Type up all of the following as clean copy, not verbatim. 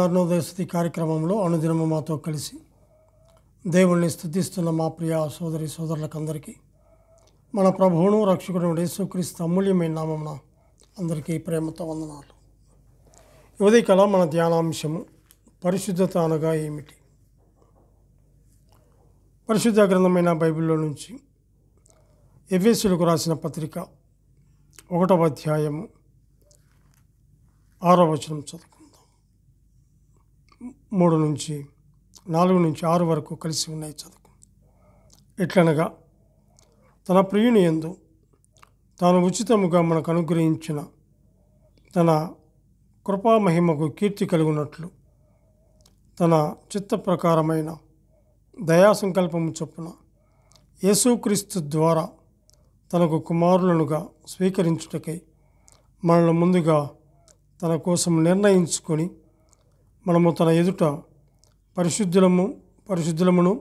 అరుణోదయ స్తుతి కార్యక్రమంలో అనుదినము మాతో కలిసి దేవుణ్ణి స్తుతిస్తున్న మా ప్రియ సోదరి సోదరులకందరికీ మన ప్రభువును రక్షకుడు యేసుక్రీస్తు అమూల్యమైన నామమున అందరికీ ప్రేమతో వందనాలు. ఉదయకాల మన ధ్యానాంశము పరిశుద్ధత అనగా ఏమిటి? పరిశుద్ధ గ్రంథమైన బైబిల్లో నుంచి ఎఫెసీయులకు రాసిన పత్రిక 1వ అధ్యాయము 6వ వచనం చదువుకుందాం. 3 నుంచి 4 నుంచి 6 వరకు కలిసి ఉన్నాయి. చదువుకుందాం. ఎట్లనగా తన ప్రియుని యందు తాను ఉచితముగా మనకు అనుగ్రహించిన తన కృపామహిమకు కీర్తి కలుగునట్లు తన చిత్త ప్రకారమైన దయాసంకల్పము చొప్పున యేసుక్రీస్తు ద్వారా తనకు కుమారులనుగా స్వీకరించుటకై మనల్ని ముందుగా తన కోసం నిర్ణయించుకొని మనము తన ఎదుట పరిశుద్ధులమును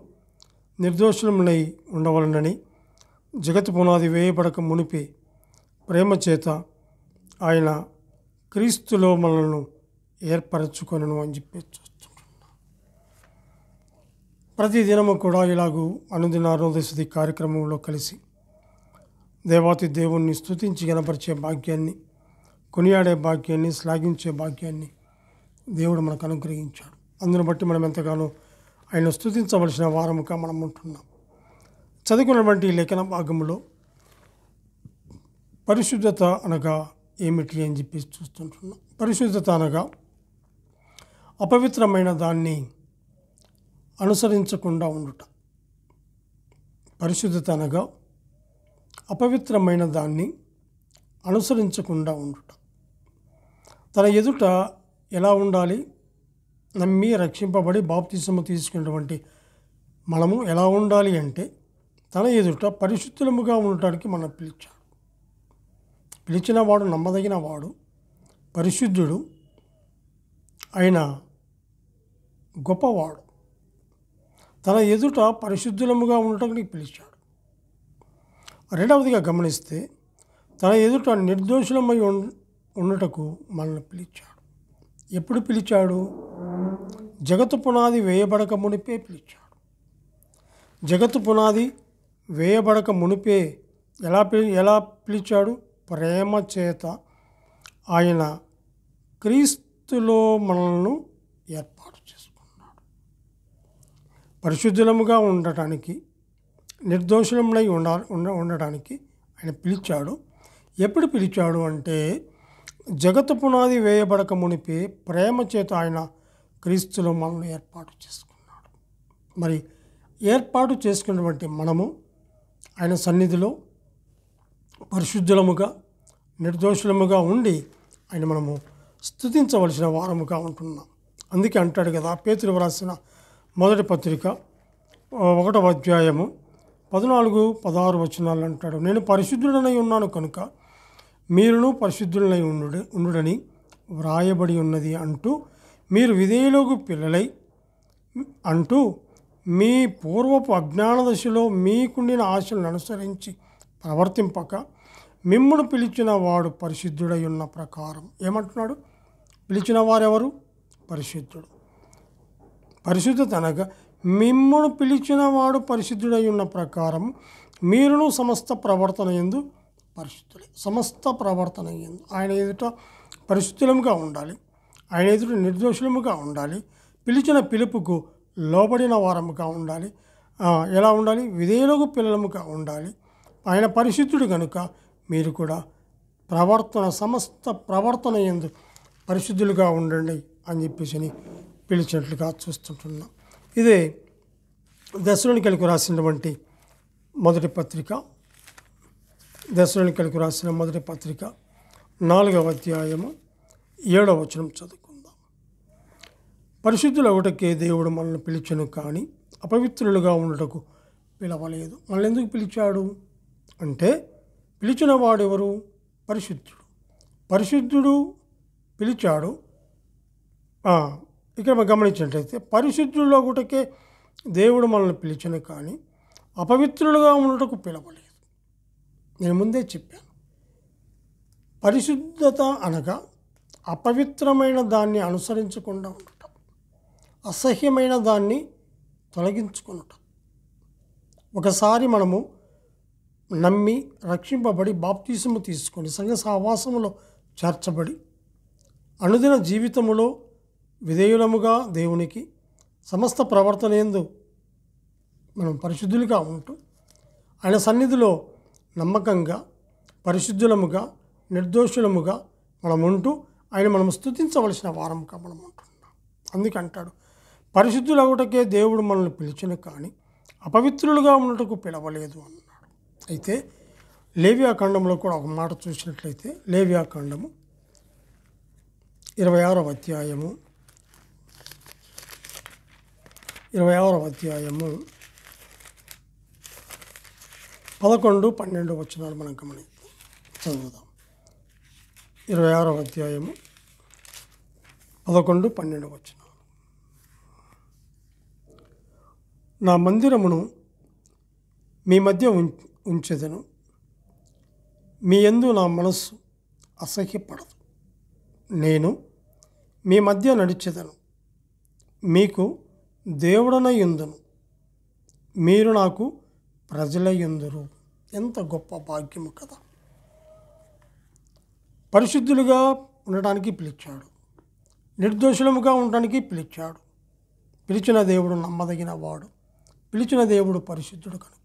నిర్దోషులమునై ఉండవలనని జగత్తు పునాది వేయబడక మునిపే ప్రేమ చేత ఆయన క్రీస్తులో మనల్ని ఏర్పరచుకొనను అని చెప్పి చూస్తున్నాం. ప్రతిదినము కూడా ఇలాగూ అనుదిన అరుణోదయ స్తుతి కార్యక్రమంలో కలిసి దేవాతి దేవుణ్ణి స్తుతించి గణపరిచే భాగ్యాన్ని, కొనియాడే భాగ్యాన్ని, శ్లాఘించే భాగ్యాన్ని దేవుడు మనకు అనుగ్రహించాడు. అందును బట్టి మనం ఎంతగానో ఆయన స్తుతించవలసిన వారముగా మనం ఉంటున్నాం. చదువుకున్నటువంటి లేఖన భాగంలో పరిశుద్ధత అనగా ఏమిటి అని చెప్పి చూస్తుంటున్నాం. పరిశుద్ధత అనగా అపవిత్రమైన దాన్ని అనుసరించకుండా ఉండుట. పరిశుద్ధత అనగా అపవిత్రమైన దాన్ని అనుసరించకుండా ఉండుట. తన ఎదుట ఎలా ఉండాలి? నమ్మి రక్షింపబడి బాప్తిసము తీసుకున్నటువంటి మనము ఎలా ఉండాలి అంటే తన ఎదుట పరిశుద్ధులముగా ఉండటానికి మనం పిలిచాడు. పిలిచిన వాడు నమ్మదగిన వాడు, పరిశుద్ధుడు, ఆయన గొప్పవాడు. తన ఎదుట పరిశుద్ధులముగా ఉండటానికి పిలిచాడు. రెండవదిగా గమనిస్తే తన ఎదుట నిర్దోషులమై ఉండటకు మనల్ని పిలిచాడు. ఎప్పుడు పిలిచాడు? జగత్తు పునాది వేయబడక మునిపే పిలిచాడు. జగత్తు పునాది వేయబడక మునిపే ఎలా పిలిచాడు? ప్రేమ చేత ఆయన క్రీస్తులో మనల్ని ఏర్పాటు చేసుకున్నాడు. పరిశుద్ధులముగా ఉండటానికి, నిర్దోషులములై ఉండడానికి ఆయన పిలిచాడు. ఎప్పుడు పిలిచాడు అంటే జగత్తు పునాది వేయబడక మునిపే ప్రేమ చేత ఆయన క్రీస్తులో మనల్ని ఏర్పాటు చేసుకున్నాడు. మరి ఏర్పాటు చేసుకున్నటువంటి మనము ఆయన సన్నిధిలో పరిశుద్ధులముగా, నిర్దోషులముగా ఉండి ఆయన మనము స్తుతించవలసిన వారముగా ఉంటున్నాం. అందుకే అంటాడు కదా, పేతురు వ్రాసిన మొదటి పత్రిక 1వ అధ్యాయము 14-16 వచనాలు అంటాడు, నేను పరిశుద్ధుడనై ఉన్నాను కనుక మీరును పరిశుద్ధులనై ఉండుడని వ్రాయబడి ఉన్నది అంటూ, మీరు విధేయులకు పిల్లలై అంటూ మీ పూర్వపు అజ్ఞాన దశలో మీకుండిన ఆశలను అనుసరించి ప్రవర్తింపక మిమ్మును పిలిచిన వాడు పరిశుద్ధుడై ఉన్న ప్రకారం. ఏమంటున్నాడు? పిలిచిన వారెవరు? పరిశుద్ధుడు. పరిశుద్ధత అనగా మిమ్మును పిలిచిన వాడు పరిశుద్ధుడై ఉన్న ప్రకారం మీరును సమస్త ప్రవర్తన యందు పరిశుద్ధులే. సమస్త ప్రవర్తన యందు ఆయన ఎదుట పరిశుద్ధులముగా ఉండాలి, ఆయన ఎదుట నిర్దోషులముగా ఉండాలి, పిలిచిన పిలుపుకు లోబడిన వారముగా ఉండాలి. ఎలా ఉండాలి? విధేయులకు పిల్లలముగా ఉండాలి. ఆయన పరిశుద్ధుడు కనుక మీరు కూడా సమస్త ప్రవర్తన యందు పరిశుద్ధులుగా ఉండండి అని చెప్పేసి పిలిచినట్లుగా చూస్తుంటున్నాం. ఇదే దశలోనికలకు రాసినటువంటి మొదటి పత్రిక, దశలోనికలకు రాసిన మొదటి పత్రిక 4వ అధ్యాయము 7వ వచనం చదువుకుందాం. పరిశుద్ధుల ఒకటకే దేవుడు మనల్ని పిలిచెను, కానీ అపవిత్రులుగా ఉండటకు పిలవలేదు. మనల్ని ఎందుకు పిలిచాడు అంటే పిలిచిన వాడు ఎవరు? పరిశుద్ధుడు. పరిశుద్ధుడు పిలిచాడు. ఇక్కడ మనం గమనించినట్లయితే పరిశుద్ధుల్లో ఒకటకే దేవుడు మనల్ని పిలిచెను, కానీ అపవిత్రులుగా ఉండటకు పిలవలేదు. నేను ముందే చెప్పాను, పరిశుద్ధత అనగా అపవిత్రమైన దాన్ని అనుసరించకుండా ఉండటం. అసహ్యమైన దాన్ని తొలగించుకొనుట. ఒకసారి మనము నమ్మి రక్షింపబడి బాప్తిసము తీసుకొని సంఘ సహవాసములో చేర్చబడి అనుదిన జీవితములో విధేయులముగా దేవునికి సమస్త ప్రవర్తన యందు మనం పరిశుద్ధులుగా ఉంటూ ఆయన సన్నిధిలో నమ్మకంగా పరిశుద్ధులముగా నిర్దోషులముగా మనం ఉంటూ ఆయన మనం స్తుతించవలసిన వారంగా మనం ఉంటున్నాం. అందుకంటాడు, పరిశుద్ధులగుటకే దేవుడు మనల్ని పిలిచిన కానీ అపవిత్రులుగా ఉన్నట్టుకు పిలవలేదు అన్నాడు. అయితే లేవియాకాండంలో కూడా ఒక మాట చూసినట్లయితే లేవియాకాండము 26వ అధ్యాయము 11, 12 వచనాలు మనం చదువుదాం. 26వ అధ్యాయము 11, 12 వచనాలు. నా మందిరమును మీ మధ్య ఉంచెదను, మీ యందు నా మనస్సు అసహ్యపడదు. నేను మీ మధ్య నడిచెదను, మీకు దేవుడనై యుందును, మీరు నాకు ప్రజలై యుందురు. ఎంత గొప్ప భాగ్యము కదా! పరిశుద్ధులుగా ఉండటానికి పిలిచాడు, నిర్దోషులముగా ఉండటానికి పిలిచాడు. పిలిచిన దేవుడు నమ్మదగిన వాడు, పిలిచిన దేవుడు పరిశుద్ధుడు కనుక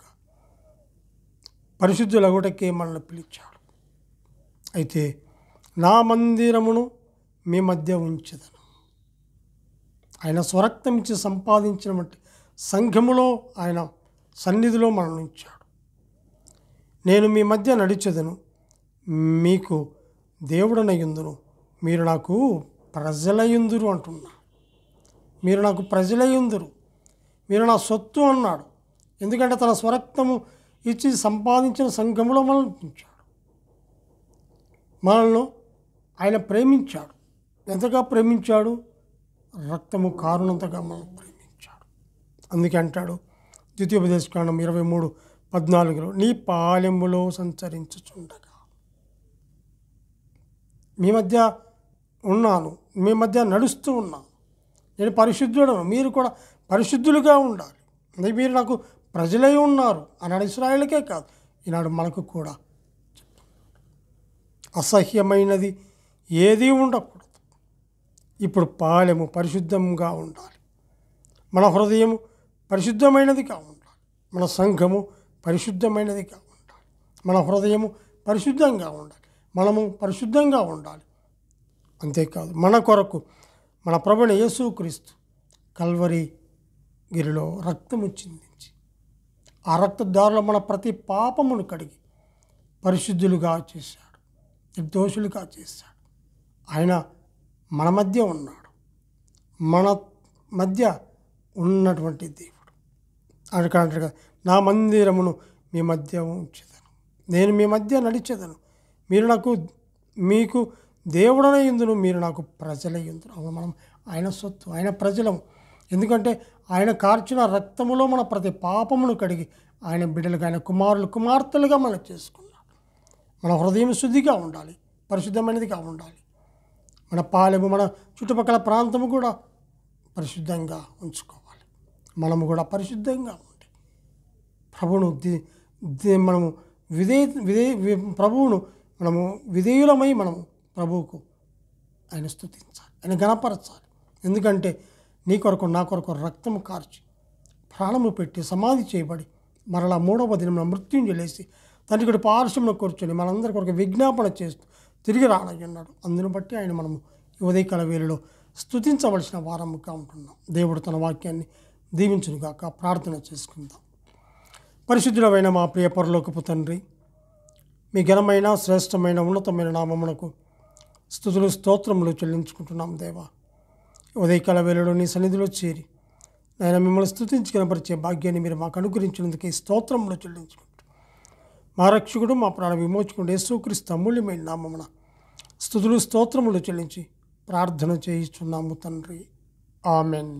పరిశుద్ధులగుటకే మనల్ని పిలిచాడు. అయితే నా మందిరమును మీ మధ్య ఉంచెదను. ఆయన స్వరక్తం ఇచ్చి సంపాదించినటువంటి సంఘములో ఆయన సన్నిధిలో మనల్ని ఉంచాడు. నేను మీ మధ్య నడిచెదను, మీకు దేవుడనయుందును, మీరు నాకు ప్రజలయుందురు అంటున్నా. మీరు నాకు ప్రజలయుందురు, మీరు నా సొత్తు అన్నాడు. ఎందుకంటే తన స్వరక్తము ఇచ్చి సంపాదించిన సంఘములో మనల్ని ఉంచాడు. మనల్ని ఆయన ప్రేమించాడు. ఎంతగా ప్రేమించాడు? రక్తము కారునంతగా మనం ప్రేమించాడు. అందుకే అంటాడు ద్వితీయోపదేశకాండం 23:14, నీ పాలెములో సంచరించుచుండగా మీ మధ్య ఉన్నాను, మీ మధ్య నడుస్తూ ఉన్నాను, నేను పరిశుద్ధుడను, మీరు కూడా పరిశుద్ధులుగా ఉండాలి, అంటే మీరు నాకు ప్రజలై ఉన్నారు అన్నాడు. ఇశ్రాయేలుకే కాదు, ఈనాడు మనకు కూడా అసహ్యమైనది ఏదీ ఉండకూడదు. ఇప్పుడు పాలెము పరిశుద్ధంగా ఉండాలి, మన హృదయం పరిశుద్ధమైనదిగా ఉండాలి, మన సంఘము పరిశుద్ధమైనదిగా ఉండాలి, మన హృదయము పరిశుద్ధంగా ఉండాలి, మనము పరిశుద్ధంగా ఉండాలి. అంతేకాదు మన కొరకు మన ప్రభువైన యేసుక్రీస్తు కల్వరి గిరిలో రక్తము చిందించి ఆ రక్తదారులో మన ప్రతి పాపమును కడిగి పరిశుద్ధులుగా చేశాడు, నిర్దోషులుగా చేశాడు. ఆయన మన మధ్య ఉన్నాడు, మన మధ్య ఉన్నటువంటి దేవుడు. అంటాడు, నా మందిరమును మీ మధ్య ఉంచెదను, నేను మీ మధ్య నడిచెదను, మీకు దేవుడనే యుందును, మీరు నాకు ప్రజలై యుందురు. మనం ఆయన సొత్తు, ఆయన ప్రజలము. ఎందుకంటే ఆయన కార్చిన రక్తములో మన ప్రతి పాపమును కడిగి ఆయన బిడ్డలుగా, ఆయన కుమారులు కుమార్తెలుగా మనం చేసుకున్నాడు. మన హృదయం శుద్ధిగా ఉండాలి, పరిశుద్ధమైనదిగా ఉండాలి. మన పాలెము, మన చుట్టుపక్కల ప్రాంతము కూడా పరిశుద్ధంగా ఉంచుకోవాలి. మనము కూడా పరిశుద్ధంగా ఉండి ప్రభువును మనము ప్రభువును మనము విధేయులమై మనము ప్రభువుకు ఆయన స్తుతించాలి, ఆయన గణపరచాలి. ఎందుకంటే నీ కొరకు నా కొరకు రక్తము కార్చి ప్రాణము పెట్టి సమాధి చేయబడి మరలా 3వ దినమున మృత్యుంజలేసి తండ్రి కూడా పార్శ్వమున కూర్చొని మనందరి కొరకు విజ్ఞాపన చేస్తూ తిరిగి రానయ్యున్నాడు. అందును బట్టి ఆయన మనము ఈ ఉదయకాల వేళలో స్తుతించవలసిన వారముగా ఉంటున్నాం. దేవుడు తన వాక్యాన్ని దీవించునుగాక. ప్రార్థన చేసుకుందాం. పరిశుద్ధుడమైన మా ప్రియ పరలోకపు తండ్రి, మీ ఘనమైన శ్రేష్టమైన ఉన్నతమైన నామమునకు స్తుతులు స్తోత్రములు చెల్లించుకుంటున్నాం. దేవా, ఉదయకాల వేళలో నీ సన్నిధిలో చేరి ఆయన మిమ్మల్ని స్తుతించి కనపరిచే భాగ్యాన్ని మీరు మాకు అనుగ్రహించినందుకే స్తోత్రములు చెల్లించుకుంటూ మా రక్షకుడు మా ప్రాణ విమోచకుడు యేసుక్రీస్తు అమూల్యమైన నామమున స్తుతులు స్తోత్రములు చెల్లించి ప్రార్థన చేయిస్తున్నాము తండ్రి. ఆమెన్.